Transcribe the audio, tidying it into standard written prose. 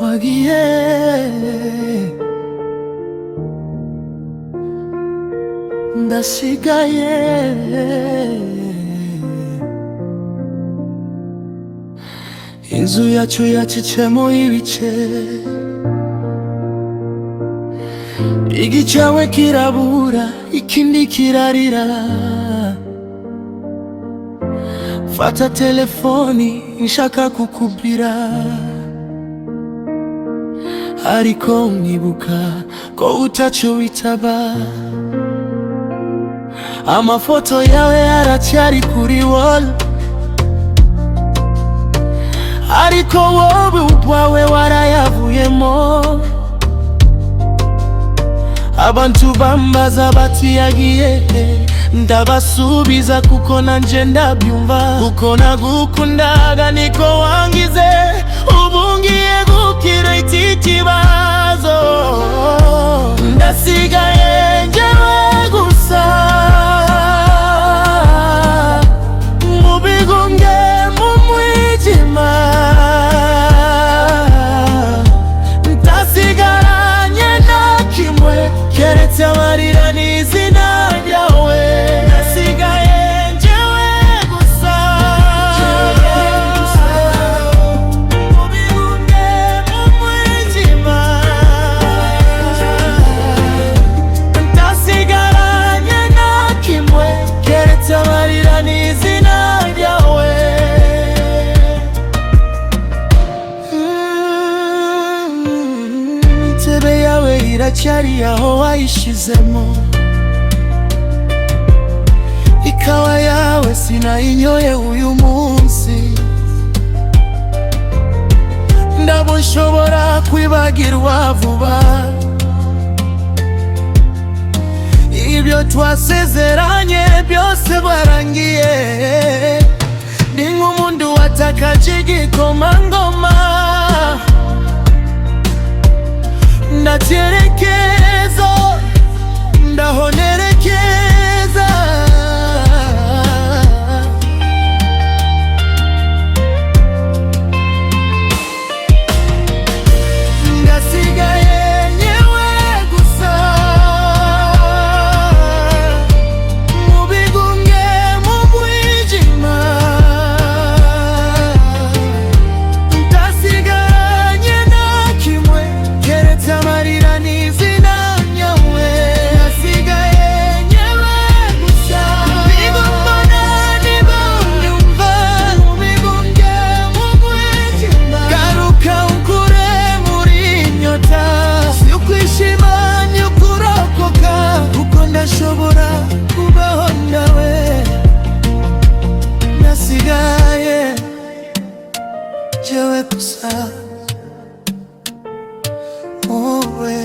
wagiye ndasigaye inzu yacu yacitsemo ibice, igicawe kirabura ikindi kirarira. Fata telefoni nshaka kukubwira, ariko nkibuka ko utaco witaba. Amafoto yawe yaracyari kuri wall, ariko wowe ubwawe warayavuyemo. Abantu bambaza bati yagiye, ndabasubiza kuko nanje ndabyumva. Kuko nagukundaga niko wangize, ubu ngiye gukira iki kibazo. Ndasigaye njyewe gusa, mu bigunge mu mwijima. Ndasigaranye na kimwe keretse amarira n'izina ryawe. Ndasigaye njyewe gusa, mu bigunge mu mwijima. Ndasigaranye na kimwe keretse amarira n'izina ryawe. Intebe yawe iracyari aho wayishizemo, ikawa yawe sinayinyoye uyu munsi. Ndabo nshobora kwibagirwa vuba, ibyo twasezeranye byose barangiye. Ndi nk'umuntu watakaje igikomangoma, ndaterekeza ndahonerekeza. Ndasigaye nyewe gusa, mu bigunge mu mwijima. Ndasigaranye na kimwe keretse amarira n'izina ryawe. Ndasigaye nyewe gusa, bigumana ntibanyumva, mu bigunge mu mwijima. Garuka unkure muri nyota, si ukwishima ni ukurokoka, kuko ndashobora kubaho nawe. Ndasigaye njyewe gusa, wowe